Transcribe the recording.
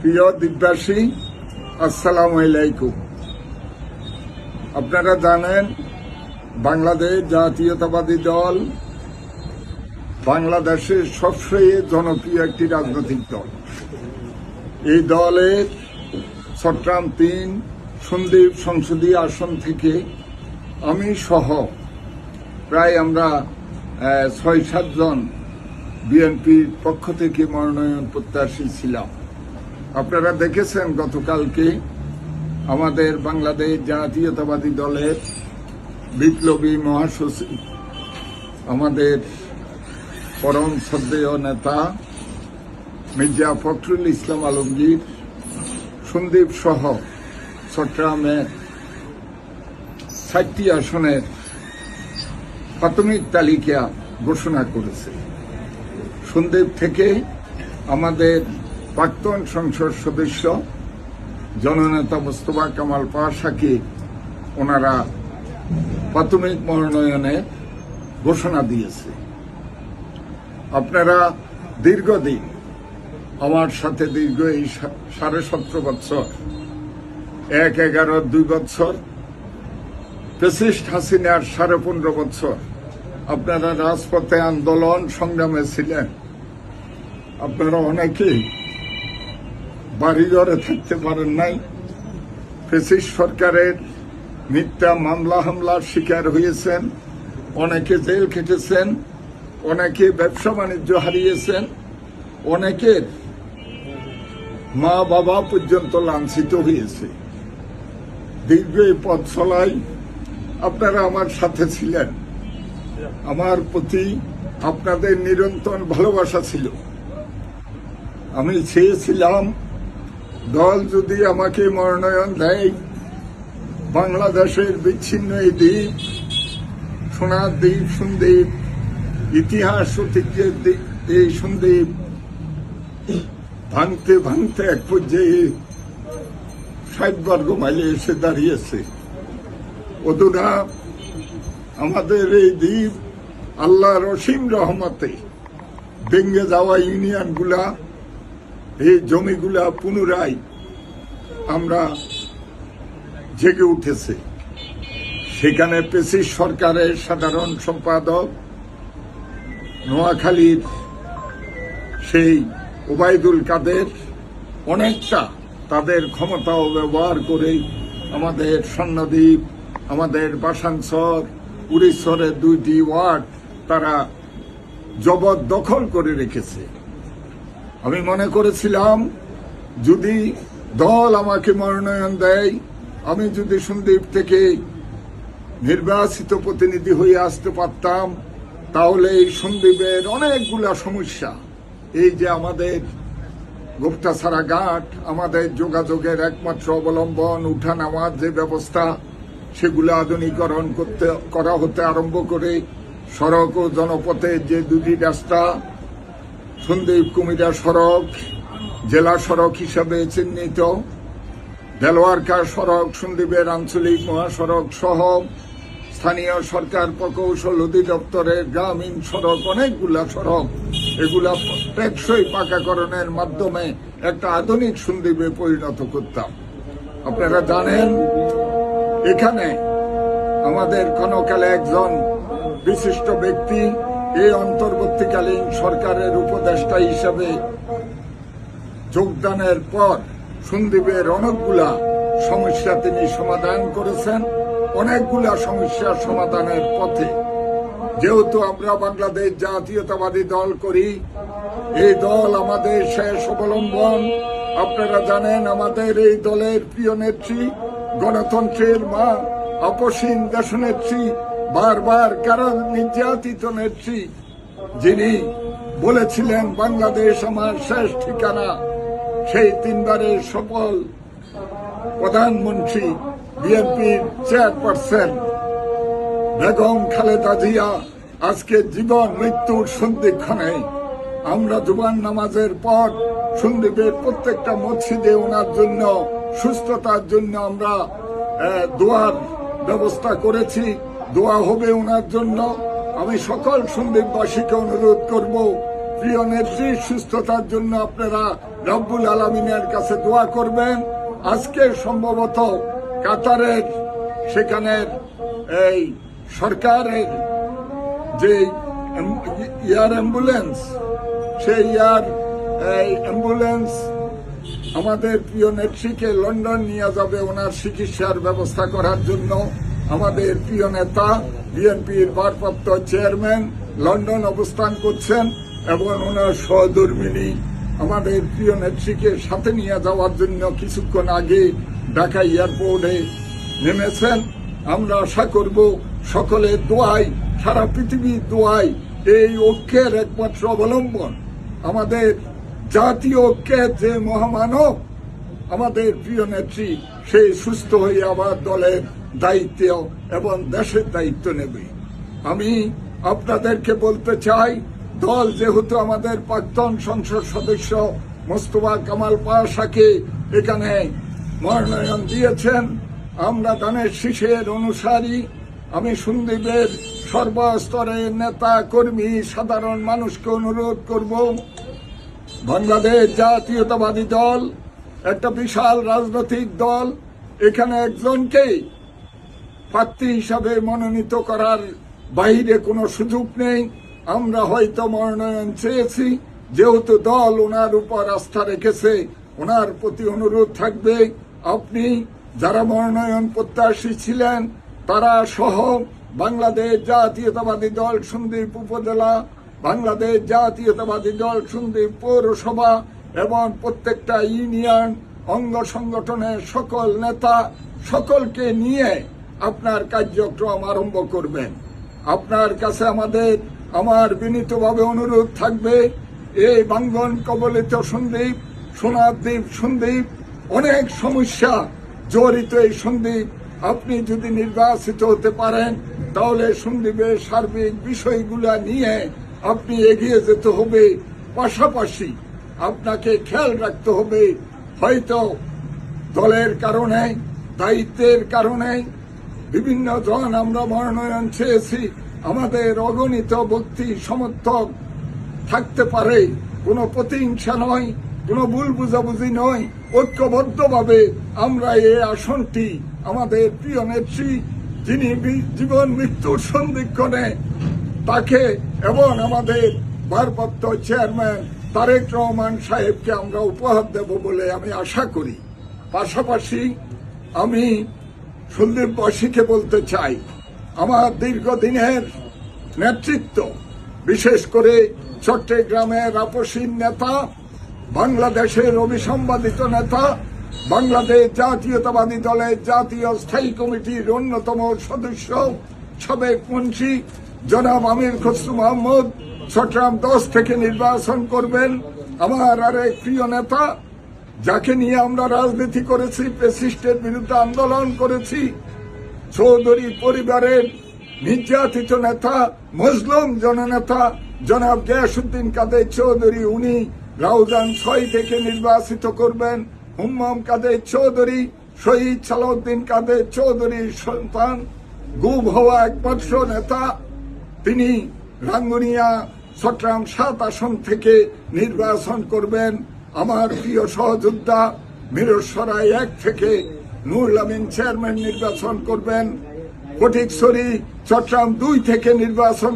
প্রিয় দ্বীপবাসী, আসসালামু আলাইকুম। আপনারা জানেন বাংলাদেশ জাতীয়তাবাদী দল বাংলাদেশের সবচেয়ে জনপ্রিয় একটি রাজনৈতিক দল। এই দলের চট্টগ্রাম ৩ সন্দ্বীপ সংসদীয় আসন থেকে আমি সহ প্রায় আমরা ৬-৭ জন বিএনপির পক্ষ থেকে মনোনয়ন প্রত্যাশী ছিলাম। আপনারা দেখেছেন গতকালকে আমাদের বাংলাদেশ জাতীয়তাবাদী দলের বিপ্লবী মহাসচিব, আমাদের পরম শ্রদ্ধেয় নেতা মির্জা ফখরুল ইসলাম আলমগীর সন্দ্বীপ সহ চট্টগ্রামের ৬০টি আসনের প্রাথমিক তালিকা ঘোষণা করেছে। সন্দ্বীপ থেকে আমাদের প্রাক্তন সংসদ সদস্য জননেতা মোস্তফা কামাল পাশাকে ওনারা প্রাথমিক মনোনয়নের ঘোষণা দিয়েছে। আপনারা দীর্ঘদিন আমার সাথে দীর্ঘ এই 17.5 বছর 1-11-2 বছর, ফ্যাসিস্ট হাসিনার 15.5 বছর আপনারা রাজপথে আন্দোলন সংগ্রামে ছিলেন। আপনারা অনেকেই বাড়িঘরে থাকতে পারেন নাই, ফ্যাসিস্ট সরকারের মিথ্যা মামলা হামলার শিকার হয়েছেন, অনেকে জেল খেটেছেন, অনেকে ব্যবসা বাণিজ্য হারিয়েছেন, অনেকের মা বাবা পর্যন্ত লাঞ্ছিত হয়েছে। দীর্ঘ এই পথ চলায় আপনারা আমার সাথে ছিলেন। আমার প্রতি আপনাদের নিরন্তর ভালোবাসা ছিল। আমি চেয়েছিলাম দল যদি আমাকে মনোনয়ন দেয়, বাংলাদেশের বিচ্ছিন্ন এই দ্বীপ, সোনার দ্বীপ সন্দ্বীপ, ইতিহাস ঐতিহ্যের এই সন্দ্বীপ ভাঙতে ভাঙতে এক পর্যায়ে 60 বর্গ মাইলে এসে দাঁড়িয়েছে। অধুনা আমাদের এই দ্বীপ আল্লাহর অসীম রহমতে ভেঙে যাওয়া ইউনিয়নগুলা, এই জমিগুলা পুনরায় আমরা জেগে উঠেছে। সেখানে ফ্যাসিস্ট সরকারের সাধারণ সম্পাদক নোয়াখালীর সেই ওবায়দুল কাদের অনেকটা তাদের ক্ষমতা ব্যবহার করে আমাদের স্বর্ণদ্বীপ, আমাদের বাসানচর, উড়িষ্যরের 2টি ওয়ার্ড তারা জবরদখল করে রেখেছে। আমি মনে করেছিলাম যদি দল আমাকে মনোনয়ন দেয়, আমি যদি সন্দ্বীপ থেকে নির্বাচিত প্রতিনিধি হয়ে আসতে পারতাম, তাহলে এই সন্দ্বীপের অনেকগুলা সমস্যা, এই যে আমাদের গোপ্তাছাড়া ঘাট, আমাদের যোগাযোগের একমাত্র অবলম্বন উঠা নামার যে ব্যবস্থা, সেগুলো আধুনিকরণ করা হতে আরম্ভ করে সড়ক ও জনপথের যে 2টি রাস্তা, সন্দ্বীপ কুমিরা সড়ক জেলা সড়ক হিসাবে চিহ্নিত, দেলোয়ারকা সড়ক, সন্দ্বীপের আঞ্চলিক মহাসড়ক সহ স্থানীয় সরকার প্রকৌশল অধিদপ্তরের গ্রামীণ সড়ক, অনেকগুলা সড়ক, এগুলা টেকসই পাকাকরণের মাধ্যমে একটা আধুনিক সন্দ্বীপে পরিণত করতাম। আপনারা জানেন এখানে আমাদের ক্ষণকালে একজন বিশিষ্ট ব্যক্তি এই অন্তর্বর্তীকালীন সরকারের উপদেষ্টা হিসাবে যোগদানের পর সন্দ্বীপের অনেকগুলা সমস্যা তিনি সমাধান করেছেন। অনেকগুলা সমস্যার সমাধানের পথে, যেহেতু আমরা বাংলাদেশ জাতীয়তাবাদী দল করি, এই দল আমাদের শেষ অবলম্বন। আপনারা জানেন আমাদের এই দলের প্রিয় নেত্রী, গণতন্ত্রের মা, আপসীন দেশনেত্রী, বারবার কারণ নির্যাতিত নেত্রী, যিনি বলেছিলেন বাংলাদেশ আমার শেষ ঠিকানা, সেই 3বারের সফল প্রধানমন্ত্রী, বিএনপির চেয়ারপারসন বেগম খালেদা জিয়া আজকে জীবন মৃত্যুর সন্ধিক্ষণে আমরা জুমার নামাজের পর সন্দ্বীপের প্রত্যেকটা মসজিদে ওনার জন্য, সুস্থতার জন্য আমরা দোয়ার ব্যবস্থা করেছি। দোয়া হবে ওনার জন্য। আমি সকল সন্দ্বীপবাসীকে অনুরোধ করব, প্রিয় নেত্রীর সুস্থতার জন্য আপনারা রব্বুল আলামিনের কাছে দোয়া করবেন। আজকে সম্ভবত কাতারের সেখানের এই সরকারের যে এয়ার অ্যাম্বুলেন্স, সেই এয়ার অ্যাম্বুলেন্স আমাদের প্রিয় নেত্রীকে লন্ডন নিয়ে যাবে ওনার চিকিৎসার ব্যবস্থা করার জন্য। আমাদের প্রিয় নেতা বিএনপির ভারপ্রাপ্ত চেয়ারম্যান লন্ডন অবস্থান করছেন এবং ওনার সহধর্মিণী আমাদের প্রিয় নেত্রীকে সাথে নিয়ে যাওয়ার জন্য কিছুক্ষণ আগে ঢাকা এয়ারপোর্টে নেমেছেন। আমরা আশা করব সকলের দোয়াই, সারা পৃথিবীর দোয়াই এই ঐক্যের একমাত্র অবলম্বন। আমাদের জাতীয় ঐক্যের যে মহামানব আমাদের প্রিয় নেত্রী, সেই সুস্থ হয়ে আবার দলের দায়িত্ব এবং দেশের দায়িত্ব নেবে। আমি আপনাদেরকে বলতে চাই, দল যেহেতু আমাদের প্রাক্তন সংসদ সদস্য মোস্তফা কামাল পাশাকে এখানে মনোনয়ন দিয়েছেন, আমরা ধানের শীষের অনুসারী। আমি সন্দ্বীপের সর্বস্তরের নেতা কর্মী সাধারণ মানুষকে অনুরোধ করব, বাংলাদেশ জাতীয়তাবাদী দল একটা বিশাল রাজনৈতিক দল, এখানে একজনকেই প্রার্থী হিসাবে মনোনীত করার বাইরে কোনো সুযোগ নেই। আমরা হয়তো মনোনয়ন চেয়েছি, যেহেতু দল ওনার উপর আস্থা রেখেছে, ওনার প্রতি অনুরোধ থাকবে আপনি যারা মনোনয়ন প্রত্যাশী ছিলেন তারা সহ বাংলাদেশ জাতীয়তাবাদী দল সন্দ্বীপ উপজেলা, বাংলাদেশ জাতীয়তাবাদী দল সন্দ্বীপ পৌরসভা এবং প্রত্যেকটা ইউনিয়ন অঙ্গ সংগঠনের সকল নেতা সকলকে নিয়ে আপনার কার্যক্রম আরম্ভ করবেন। আপনার কাছে আমার বিনীতভাবে অনুরোধ থাকবে, এই ভাঙ্গন কবলিত সন্দ্বীপ, সোনার দ্বীপ সন্দ্বীপ, অনেক সমস্যা জড়িত এই সন্দ্বীপ। আপনি যদি নির্বাচিত হতে পারেন তাহলে সন্দ্বীপের সার্বিক বিষয়গুলা নিয়ে আপনি এগিয়ে যেতে হবে। পাশাপাশি আপনাকে খেয়াল রাখতে হবে, হয়তো দলের কারণে, দায়িত্বের কারণে বিভিন্ন জন আমরা মনোনয়ন চেয়েছি, আমাদের অগণিত ব্যক্তি সমর্থক থাকতে পারে। কোনো প্রতিহিংসা নয়, কোনো ভুল বুঝাবুঝি নয়, ঐক্যবদ্ধভাবে আমরা এই আসনটি আমাদের প্রিয় নেত্রী যিনি জীবন মৃত্যুর সন্ধিক্ষণে তাকে এবং আমাদের ভারপ্রাপ্ত চেয়ারম্যান তারেক রহমান সাহেবকে আমরা উপহার দেব বলে আমি আশা করি। পাশাপাশি আমি সন্দ্বীপবাসীকে বলতে চাই, আমার দীর্ঘদিনের নেতৃত্ব, বিশেষ করে চট্টগ্রামের আপসীন নেতা, বাংলাদেশের অবিসংবাদিত নেতা, বাংলাদেশ জাতীয়তাবাদী দলের জাতীয় স্থায়ী কমিটির অন্যতম সদস্য, সাবেক মন্ত্রী জনাব আমির খসরু মাহমুদ চট্টগ্রাম 10 থেকে নির্বাচন করবেন। আমার আরেক প্রিয় নেতা, যাকে নিয়ে আমরা রাজনীতি করেছি, ফ্যাসিস্টের বিরুদ্ধে আন্দোলন করেছি, চৌধুরী পরিবারের নির্যাতিত নেতা, মজলুম জননেতা জনাব গিয়াসউদ্দিন কাদের চৌধুরী, উনি রাউজান 6 থেকে নির্বাচিত করবেন। হুম্মাম কাদের চৌধুরী শহীদ সালাউদ্দিন কাদের চৌধুরীর সন্তান, গুম হওয়া একমাত্র নেতা, তিনি রাঙ্গুনিয়া চট্টগ্রাম 7 আসন থেকে নির্বাচন করবেন। আমার প্রিয় সহযোদ্ধা মিরসরাই 1 থেকে নুরুল আমিন চেয়ারম্যান নির্বাচন করবেন। ফটিকছড়ি চট্টগ্রাম 2 থেকে নির্বাচন